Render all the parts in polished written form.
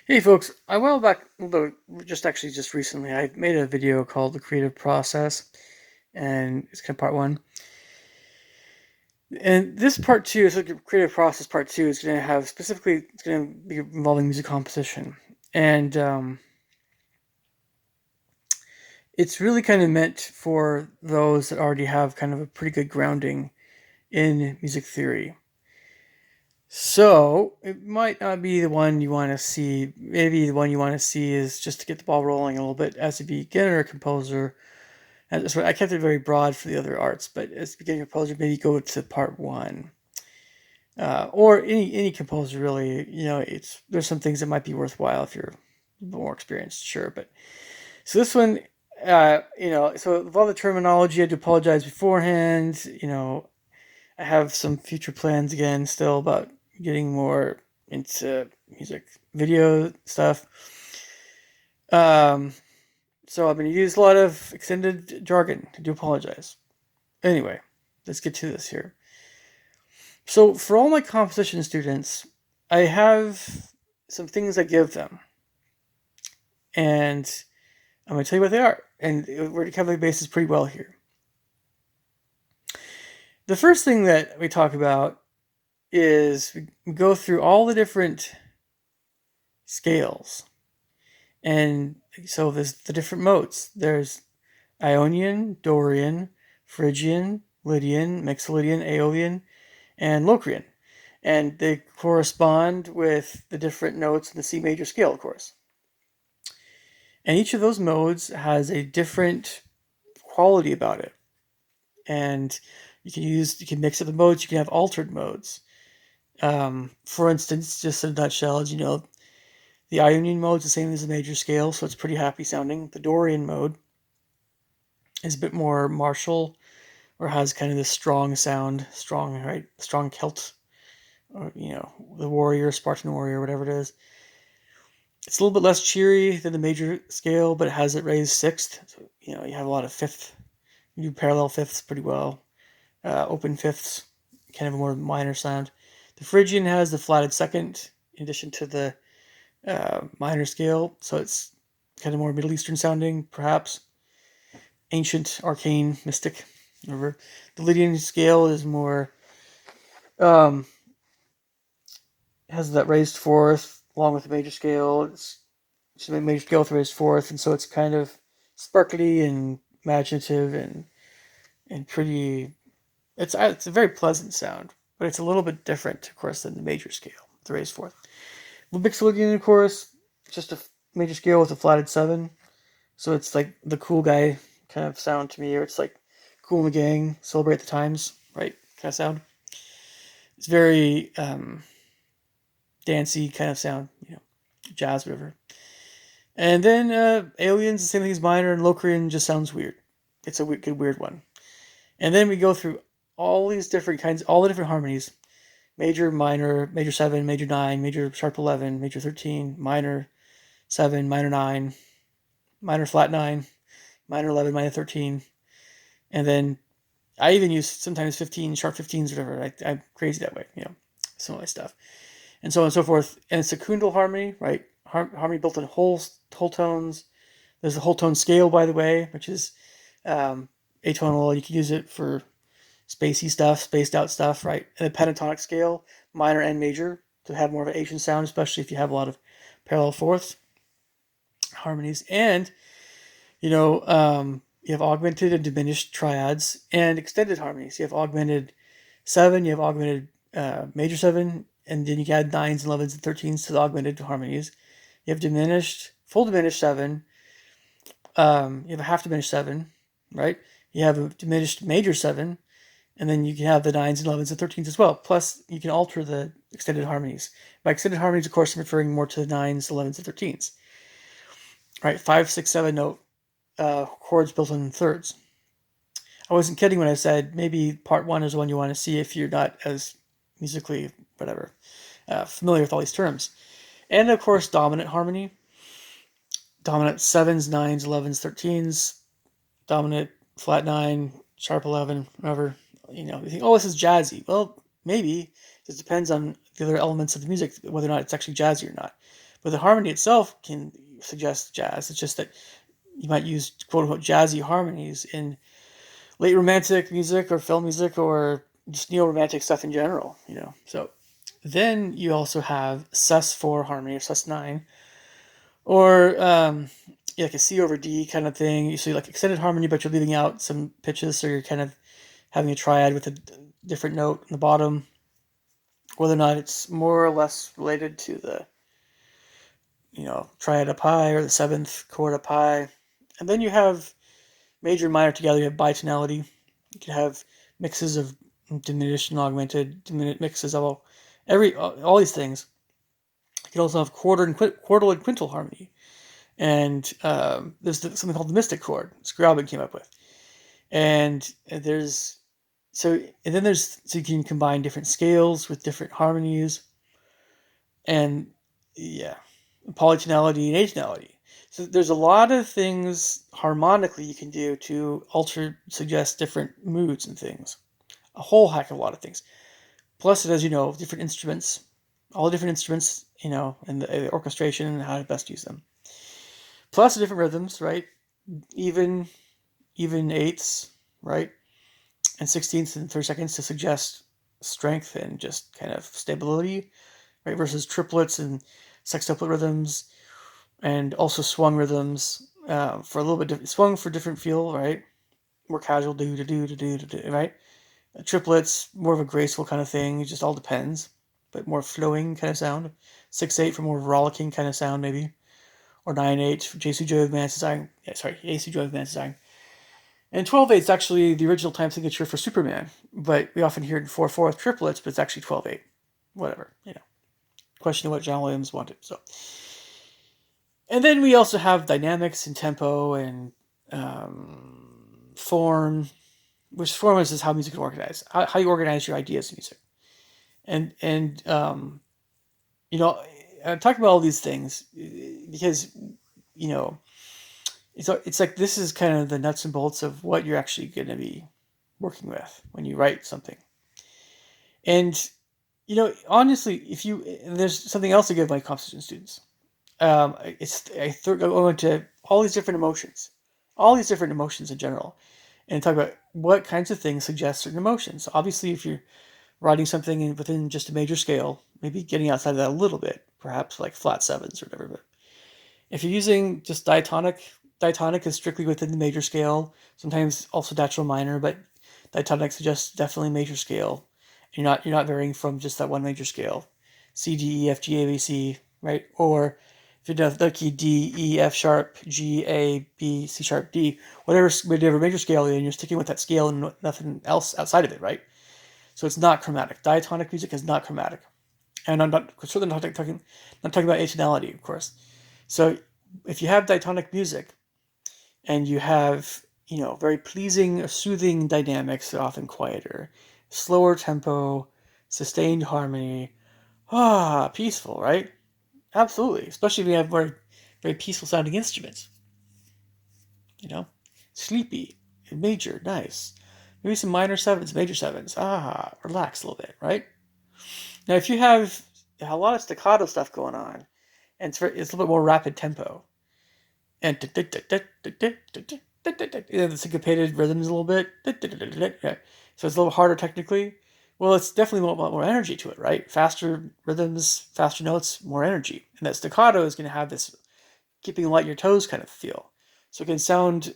Hey folks, a while back, although just recently, I made a video called The Creative Process, and it's kind of part one. And this part two, so the creative process part two is going to have specifically, it's going to be involving music composition. And it's really kind of meant for those that already have kind of a pretty good grounding in music theory. So it might not be the one you want to see. Maybe the one you want to see is just to get the ball rolling a little bit as a beginner composer. And so I kept it very broad for the other arts, but as a beginner composer, maybe go to part one. Or any composer really. There's some things that might be worthwhile if you're more experienced, sure. But so this one, so with all the terminology, I had to apologize beforehand. I have some future plans again still about getting more into music video stuff. Um, so I'm going to use a lot of extended jargon. I do apologize. Anyway, let's get to this here. So for all my composition students, I have some things I give them, and I'm going to tell you what they are, and we're going to cover the bases pretty well here. The first thing that we talk about is we go through all the different scales. And so there's the different modes. There's Ionian, Dorian, Phrygian, Lydian, Mixolydian, Aeolian, and Locrian. And they correspond with the different notes in the C major scale, of course. And each of those modes has a different quality about it. And you can mix up the modes, you can have altered modes. For instance, just in a nutshell, as you know, the Ionian mode is the same as the major scale, so it's pretty happy sounding. The Dorian mode is a bit more martial, or has kind of this strong sound, strong, right? Strong Celt, or, the warrior, Spartan warrior, whatever it is. It's a little bit less cheery than the major scale, but it has it raised sixth. So, you have a lot of fifth. You do parallel fifths pretty well. Open fifths, kind of a more minor sound. The Phrygian has the flatted second, in addition to the minor scale, so it's kind of more Middle Eastern sounding, perhaps. Ancient, arcane, mystic, whatever. The Lydian scale is more, um, has that raised fourth along with the major scale. It's a major scale with raised fourth, and so it's kind of sparkly and imaginative and pretty. It's a very pleasant sound, but it's a little bit different, of course, than the major scale, the raised fourth. The Mixolydian, of course, just a major scale with a flatted seven. So it's like the cool guy kind of sound to me, or it's like Cool in the Gang, Celebrate the Times, right? Kind of sound. It's very dancey kind of sound, jazz, whatever. And then Aliens, the same thing as Minor, and Locrian just sounds weird. It's a good weird one. And then we go through all these different kinds, all the different harmonies: major, minor, major 7, major 9, major sharp 11, major 13, minor 7, minor 9, minor flat 9, minor 11, minor 13, and then I even use sometimes 15, sharp 15s, whatever. I'm crazy that way, some of my stuff. And so on and so forth. And it's a secundal harmony, right? Harmony built in whole tones. There's the whole tone scale, by the way, which is atonal. You can use it for spacey stuff, spaced out stuff, right? And the pentatonic scale, minor and major, to have more of an Asian sound, especially if you have a lot of parallel fourths harmonies. And you have augmented and diminished triads and extended harmonies. You have augmented 7, you have augmented major 7, and then you can add 9s and 11s and 13s to the augmented harmonies. You have diminished, full diminished 7. You have a half diminished 7, right? You have a diminished major 7, and then you can have the 9s and 11s and 13s as well. Plus, you can alter the extended harmonies. By extended harmonies, of course, I'm referring more to the 9s, 11s, and 13s. Right, 5, 6, 7 note chords built in thirds. I wasn't kidding when I said maybe part one is the one you want to see if you're not as musically, whatever, familiar with all these terms. And of course, dominant harmony. Dominant 7s, 9s, 11s, 13s. Dominant flat 9, sharp 11, whatever. You think, oh, this is jazzy. Well, maybe. It depends on the other elements of the music, whether or not it's actually jazzy or not. But the harmony itself can suggest jazz. It's just that you might use quote unquote jazzy harmonies in late romantic music or film music or just neo-romantic stuff in general, So then you also have sus4 harmony or sus9, or like a C over D kind of thing. So like extended harmony, but you're leaving out some pitches, so you're kind of having a triad with a different note in the bottom, whether or not it's more or less related to the triad up high or the seventh chord up high. And then you have major and minor together. You have bitonality. You can have mixes of diminished and augmented, diminished mixes of all these things. You can also have quartal and quintal harmony. And there's something called the mystic chord. Scriabin came up with. And there's so you can combine different scales with different harmonies, and yeah, polytonality and atonality. So there's a lot of things harmonically you can do to suggest different moods and things. A whole heck of a lot of things. Plus, it has different instruments, all the different instruments, and the orchestration and how to best use them. Plus the different rhythms, right? Even eighths, right? And 16ths and 32nds to suggest strength and just kind of stability, right? Versus triplets and sextuplet rhythms, and also swung rhythms for a little bit different. Swung for different feel, right? More casual, right? Triplets, more of a graceful kind of thing. It just all depends, but more flowing kind of sound. 6/8 for more rollicking kind of sound, maybe, or 9/8 for JC Joy of Man's Design. Yeah, sorry, AC Joy of Man's Design. And 12/8 is actually the original time signature for Superman, but we often hear it in 4/4 triplets, but it's actually 12/8. Whatever, Question of what John Williams wanted. So, and then we also have dynamics and tempo and form, which form is how music is organized, how you organize your ideas in music, and I'm talking about all these things because it's like this is kind of the nuts and bolts of what you're actually going to be working with when you write something. And honestly, there's something else I give my composition students. I go into all these different emotions in general, and talk about what kinds of things suggest certain emotions. Obviously, if you're writing something within just a major scale, maybe getting outside of that a little bit, perhaps like flat sevens or whatever. But if you're using just diatonic is strictly within the major scale. Sometimes also natural minor, but diatonic suggests definitely major scale. You're not varying from just that one major scale, C, D, E, F, G, A, B, C, right? Or if you're the key D, E, F sharp, G, A, B, C sharp, D, whatever major scale you're in, you're sticking with that scale and nothing else outside of it, right? So it's not chromatic. Diatonic music is not chromatic, and I'm certainly not talking about atonality, of course. So if you have diatonic music and you have very pleasing, soothing dynamics, often quieter, slower tempo, sustained harmony, peaceful, right? Absolutely, especially if you have very peaceful sounding instruments. Sleepy, major, nice. Maybe some minor sevens, major sevens. Relax a little bit, right? Now, if you have a lot of staccato stuff going on, and it's a little bit more rapid tempo, and the syncopated rhythms a little bit, so it's a little harder technically. Well, it's definitely a lot more energy to it, right? Faster rhythms, faster notes, more energy, and that staccato is going to have this keeping light in your toes kind of feel. So it can sound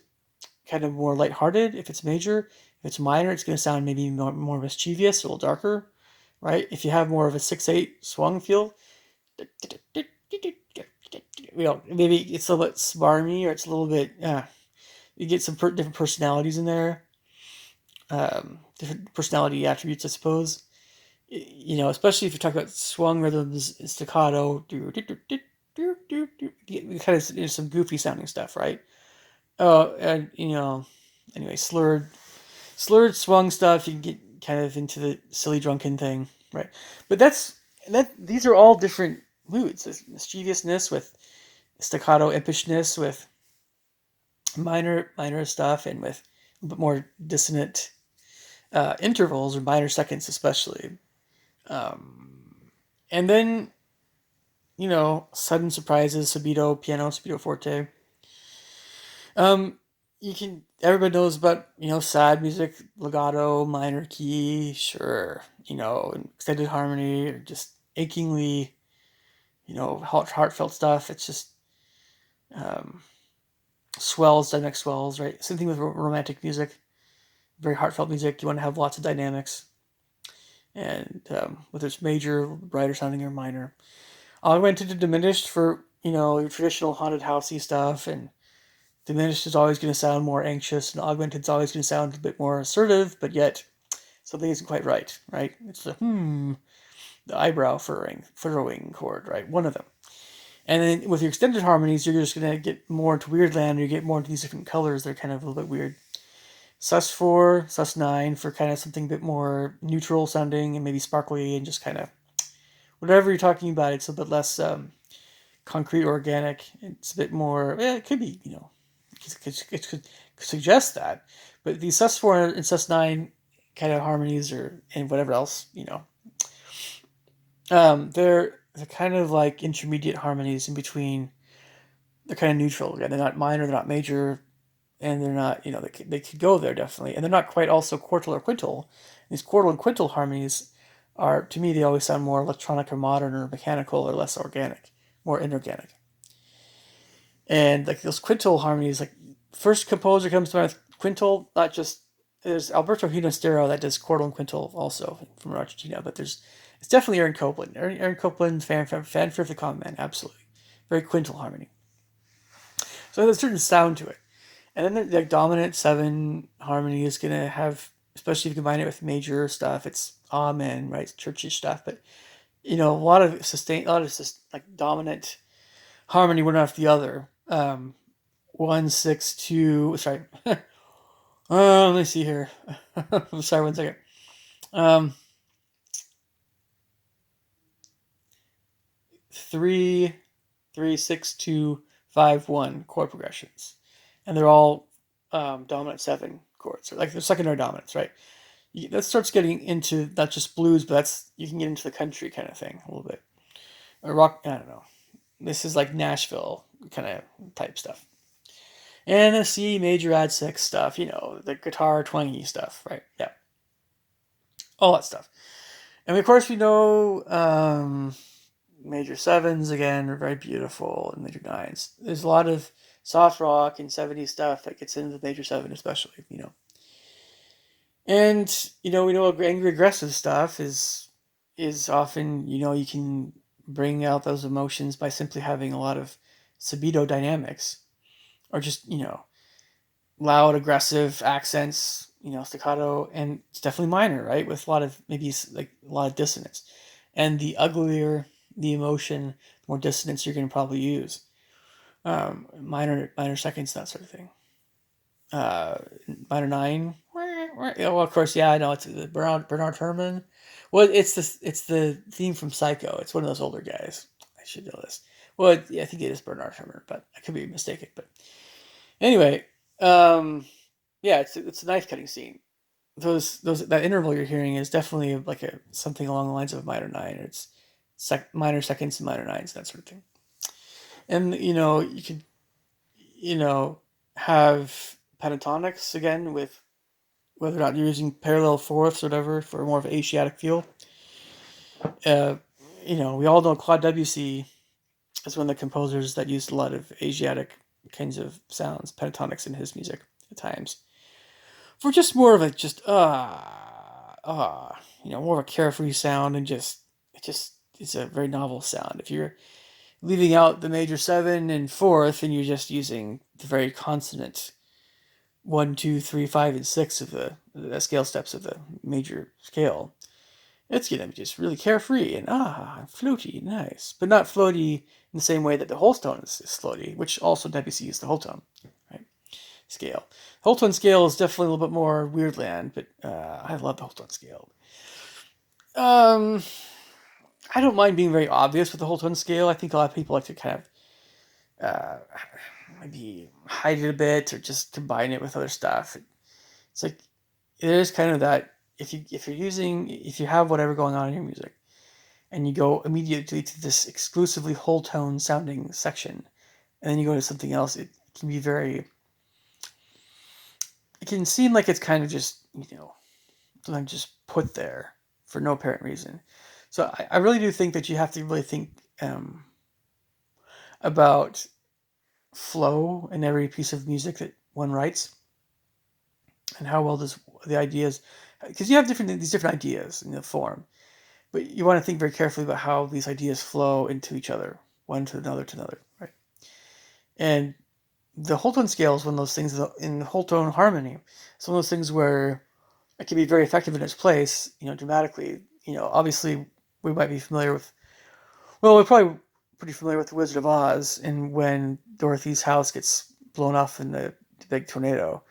kind of more lighthearted if it's major. If it's minor, it's going to sound maybe more mischievous, a little darker, right? If you have more of a 6/8 swung feel, maybe it's a little bit smarmy, or it's a little bit. You get some different personalities in there, different personality attributes, I suppose. Especially if you talk about swung rhythms, staccato, kind of some goofy sounding stuff, right? And anyway, slurred swung stuff. You can get kind of into the silly drunken thing, right? But these are all different moods. There's mischievousness with staccato impishness, with minor stuff, and with a bit more dissonant intervals or minor seconds, especially. And then sudden surprises, subito, piano, subito forte. Um, everybody knows about, sad music, legato, minor key, sure, extended harmony, or just achingly, heartfelt stuff. It's just um, swells, dynamic swells, right? Same thing with romantic music, very heartfelt music. You want to have lots of dynamics, and whether it's major, brighter sounding, or minor. Augmented and diminished for your traditional haunted housey stuff, and diminished is always going to sound more anxious, and augmented is always going to sound a bit more assertive, but yet something isn't quite right, right? It's the eyebrow furrowing chord, right? One of them. And then with your extended harmonies, you're just going to get more into weird land, or you get more into these different colors. They're kind of a little bit weird. Sus4, Sus9 for kind of something a bit more neutral sounding and maybe sparkly and just kind of whatever you're talking about. It's a bit less concrete, organic. It's a bit more, it could be, it could suggest that. But these Sus4 and Sus9 kind of harmonies and whatever else, they're kind of like intermediate harmonies in between. They're kind of neutral. Again, they're not minor, they're not major, and they're not, they could go there definitely. And they're not quite also quartal or quintal. These quartal and quintal harmonies are, to me, they always sound more electronic or modern or mechanical or less organic, more inorganic. And like those quintal harmonies, like first composer comes to mind with quintal, not just there's Alberto Ginastero that does quartal and quintal also from Argentina, but it's definitely Aaron Copland. Aaron Copland, fanfare of the common man, absolutely. Very quintal harmony. So there's a certain sound to it. And then the dominant 7 harmony is going to have, especially if you combine it with major stuff, it's amen, right? It's churchish stuff. But, a lot of like dominant harmony one after the other. 1, 6, 2, sorry. Let me see here. Sorry, 1 second. Um, 3, 3, 6, 2, 5, 1 chord progressions. And they're all dominant 7 chords, or like the secondary dominants, right? That starts getting into not just blues, but you can get into the country kind of thing a little bit. Or rock, I don't know. This is like Nashville kind of type stuff. And the C major add 6 stuff, the guitar twangy stuff, right? Yeah. All that stuff. And of course, we know major 7s, again, are very beautiful, and major 9s. There's a lot of soft rock and 70s stuff that gets into the major 7, especially, And, we know angry aggressive stuff is often, you can bring out those emotions by simply having a lot of subito dynamics, or just, loud aggressive accents, staccato, and it's definitely minor, right? With a lot of maybe like a lot of dissonance. And the uglier the emotion, the more dissonance you're going to probably use. Minor seconds, that sort of thing. Minor 9. Yeah, well, of course, yeah, I know it's Bernard Herrmann. Well, it's the theme from Psycho. It's one of those older guys. I should know this. Well, yeah, I think it is Bernard Herrmann, but I could be mistaken. But anyway, yeah, it's a knife cutting scene. That interval you're hearing is definitely like something along the lines of minor 9. It's minor seconds and minor 9s, that sort of thing. And you could have pentatonics again with whether or not you're using parallel fourths or whatever for more of an Asiatic feel. We all know Claude Debussy is one of the composers that used a lot of Asiatic kinds of sounds, pentatonics in his music at times. For just more of a more of a carefree sound, and it's a very novel sound. If you're leaving out the major 7 and fourth, and you're just using the very consonant 1, 2, 3, 5, and 6 of the scale steps of the major scale, it's gonna be just really carefree and floaty, nice, but not floaty in the same way that the whole tone is floaty, which also Debussy is the whole tone, right? Scale. Whole tone scale is definitely a little bit more Weirdland, but I love the whole tone scale. I don't mind being very obvious with the whole tone scale. I think a lot of people like to kind of maybe hide it a bit or just combine it with other stuff. It's like there's kind of that if you have whatever going on in your music, and you go immediately to this exclusively whole tone sounding section, and then you go to something else, it can be very, it can seem like it's kind of just, sometimes just put there for no apparent reason. So I really do think that you have to really think about flow in every piece of music that one writes, and how well does the ideas, because you have these different ideas in the form, but you want to think very carefully about how these ideas flow into each other, one to another, right? And the whole tone scale is one of those things in whole tone harmony. It's one of those things where it can be very effective in its place, dramatically. Obviously we might be familiar with, well, we're probably pretty familiar with the Wizard of Oz, and when Dorothy's house gets blown off in the big tornado.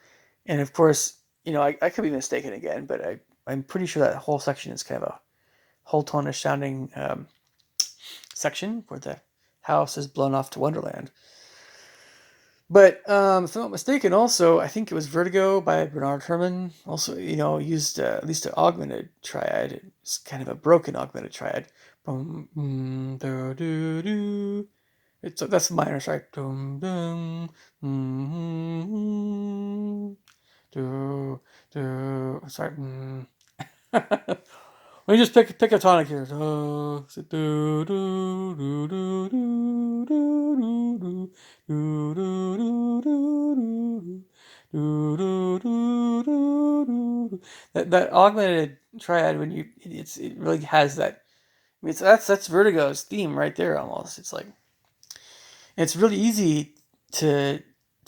And of course, I could be mistaken again, but I'm pretty sure that whole section is kind of a whole tone-ish sounding section where the house is blown off to Wonderland. But if I'm not mistaken, also I think it was Vertigo by Bernard Herrmann. Also, used at least an augmented triad. It's kind of a broken augmented triad. Boom, boom, do, do, do. That's minor, sorry. Boom, boom, mm, do, do. Sorry. Let me just pick a tonic here. Do, do, do, do, do, do, do, do, do, do, do. That augmented triad, when it really has that. I mean, that's Vertigo's theme right there almost. It's like, it's really easy to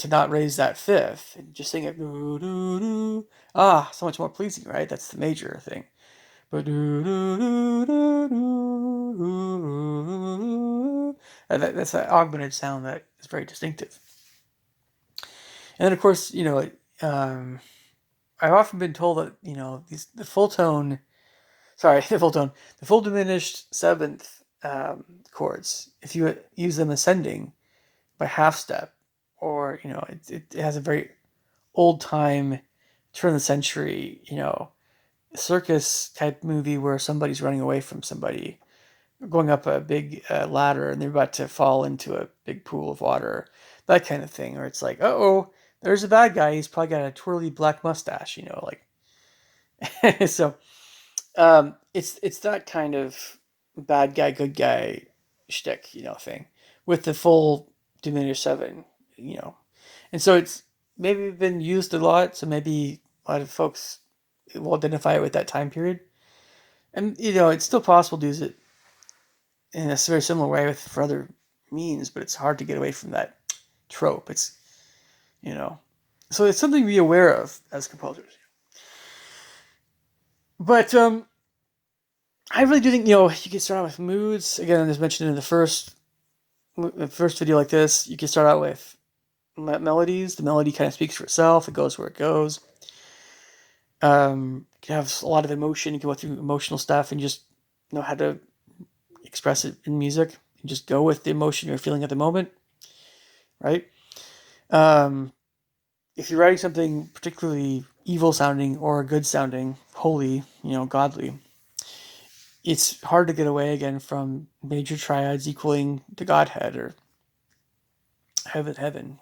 not raise that fifth and just sing it. Do, do, do. Ah, so much more pleasing, right? That's the major thing. That's that augmented sound that is very distinctive. And then, of course, I've often been told that the full tone, sorry, the full diminished seventh chords, if you use them ascending by half step, or it has a very old time, turn of the century, circus type movie where somebody's running away from somebody, going up a big ladder, and they're about to fall into a big pool of water, that kind of thing. Or it's like, oh, there's a bad guy. He's probably got a twirly black mustache, like. So it's that kind of bad guy, good guy shtick, thing, with the full diminished seven, and so it's maybe been used a lot. So maybe a lot of folks will identify it with that time period. And it's still possible to use it in a very similar way for other means, but it's hard to get away from that trope. It's you know, so it's something to be aware of as composers. But I really do think you can start out with moods. Again, as mentioned in the first video like this, you can start out with melodies. The melody kind of speaks for itself. It goes where it goes. You can have a lot of emotion. You can go through emotional stuff and just know how to express it in music, and just go with the emotion you're feeling at the moment, right? Um, if you're writing something particularly evil sounding or good sounding, holy, godly, it's hard to get away again from major triads equaling the Godhead, or heaven,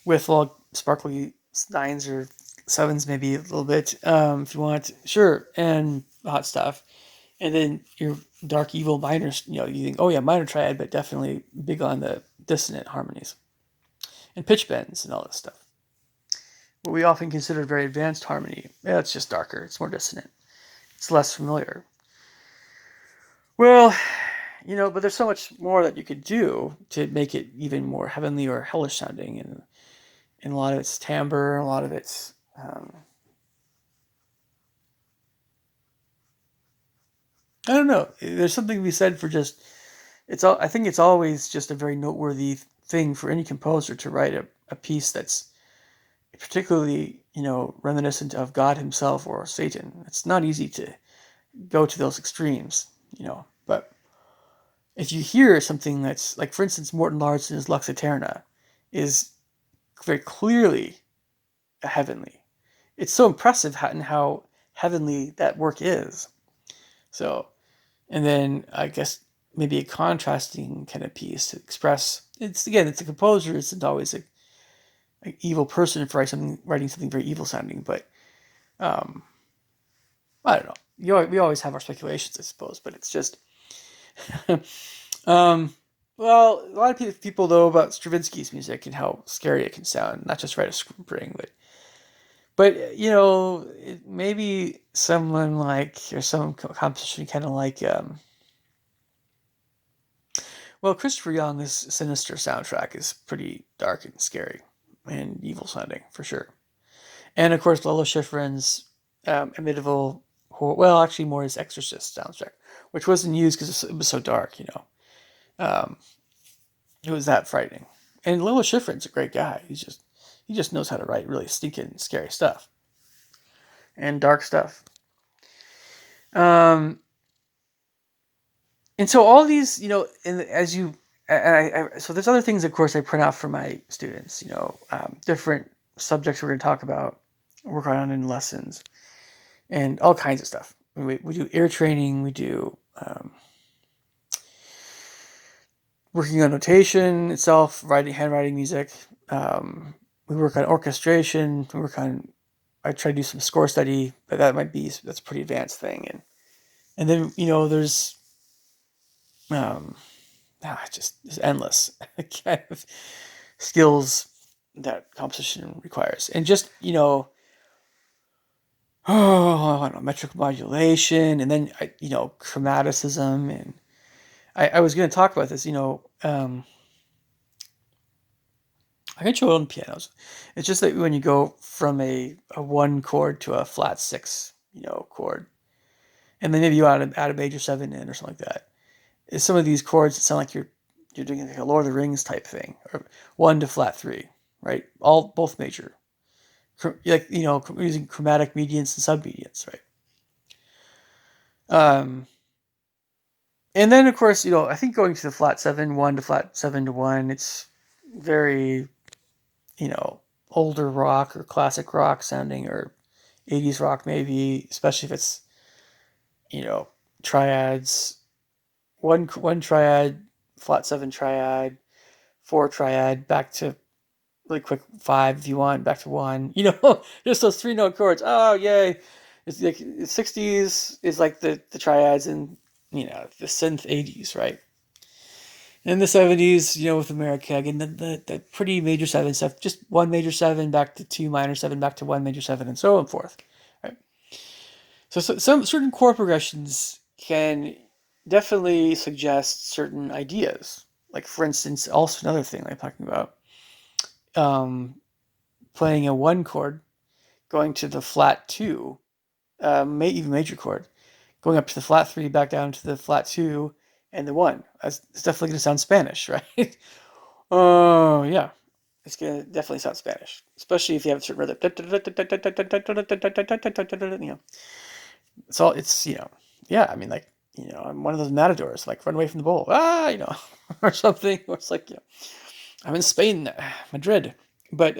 with sparkly nines or sevens, maybe a little bit, if you want, sure, and hot stuff. And then your dark evil minors, you think, oh yeah, minor triad, but definitely big on the dissonant harmonies and pitch bends and all this stuff. What we often consider very advanced harmony, yeah, it's just darker, it's more dissonant, it's less familiar. Well, but there's so much more that you could do to make it even more heavenly or hellish sounding, and a lot of its timbre, a lot of its I don't know. There's something to be said for just I think it's always just a very noteworthy thing for any composer to write a piece that's particularly reminiscent of God himself or Satan. It's not easy to go to those extremes, but if you hear something that's like, for instance, Morton Larsen's Lux Eterna is very clearly a heavenly. It's so impressive in how heavenly that work is. So and then I guess maybe a contrasting kind of piece to express. It's a composer isn't always an evil person for writing something very evil sounding, but um, I don't know. We always have our speculations, I suppose, but it's just um, well, a lot of people know about Stravinsky's music and how scary it can sound, not just right a spring, but maybe someone like or some composition kind of like well, Christopher Young's Sinister soundtrack is pretty dark and scary and evil sounding for sure. And of course, Lalo Schifrin's Amityville horror, well, actually more his Exorcist soundtrack, which wasn't used because it was so dark, Um, it was that frightening. And Lalo Schifrin's a great guy. He just knows how to write really stinking scary stuff and dark stuff. Um, and so all these, and as you, so there's other things, of course, I print out for my students, different subjects we're going to talk about, work on in lessons, and all kinds of stuff. We do ear training, we do working on notation itself, handwriting music. We work on orchestration. I try to do some score study, but that's a pretty advanced thing. And then, there's, just it's endless kind of skills that composition requires. And just, I don't know, metric modulation, and then, chromaticism. And I was going to talk about this, I can show it on pianos. It's just that when you go from a one chord to a flat six, chord, and then maybe you add a major seven in or something like that. Some of these chords that sound like you're doing like a Lord of the Rings type thing, or one to flat three, right? Both major, like using chromatic medians and submedians, right? Um, and then of course, I think going to the flat seven, one to flat seven to one, it's very you know, older rock or classic rock sounding or 80s rock maybe, especially if it's, triads, one triad, flat seven triad, four triad, back to really quick five if you want, back to one, just those 3 note chords. Oh, yay. It's like the 60s is like the triads and, the synth 80s, right? In the 70s, with America, again, the pretty major seven stuff, just one major seven back to two minor seven back to one major seven, and so on forth. Right? So some certain chord progressions can definitely suggest certain ideas. Like, for instance, also another thing I'm talking about, um, playing a one chord, going to the flat two, even major chord, going up to the flat three, back down to the flat two, and the one. It's definitely going to sound Spanish, right? Oh, yeah. It's gonna definitely sound Spanish, especially if you have a certain rhythm. Yeah. I mean, like, I'm one of those matadors, like run away from the bull, or something. Or it's like, I'm in Spain, Madrid, but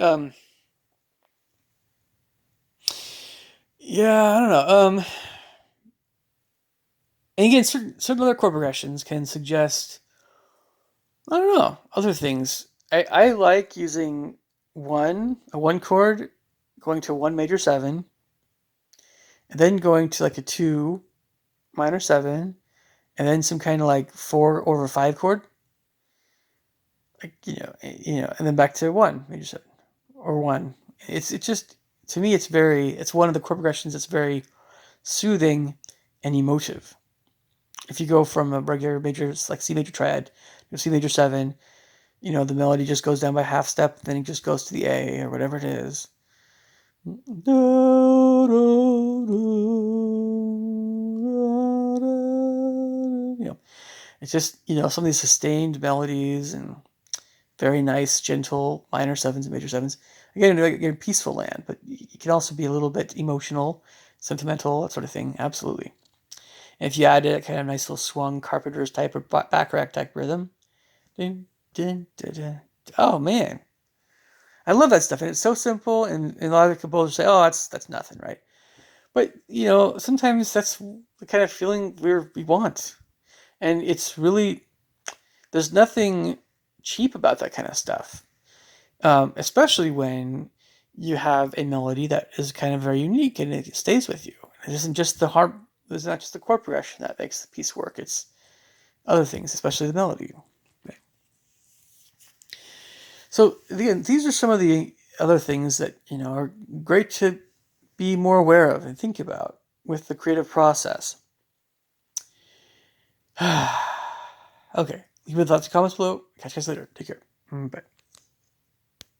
yeah, I don't know. And again, certain other chord progressions can suggest, I don't know, other things. I like using a one chord, going to one major seven, and then going to like a two minor seven, and then some kind of like 4/5 chord, like and then back to one major seven or one. It's just, to me, it's one of the chord progressions that's very soothing and emotive. If you go from a regular major, like C major triad, to C major seven, the melody just goes down by half step, then it just goes to the A or whatever it is. It's just, some of these sustained melodies and very nice, gentle minor sevens and major sevens. Again, in peaceful land, but it can also be a little bit emotional, sentimental, that sort of thing. Absolutely. And if you add a kind of nice little swung Carpenter's type or Bacharach type rhythm, ding, ding, da, da. Oh man, I love that stuff, and it's so simple. And a lot of composers say, "Oh, that's nothing," right? But sometimes that's the kind of feeling we want, and it's really there's nothing cheap about that kind of stuff, especially when you have a melody that is kind of very unique and it stays with you. It isn't just the harp. It's not just the chord progression that makes the piece work. It's other things, especially the melody. Okay. So again, these are some of the other things that are great to be more aware of and think about with the creative process. Okay, leave your thoughts and comments below. Catch you guys later. Take care. Bye.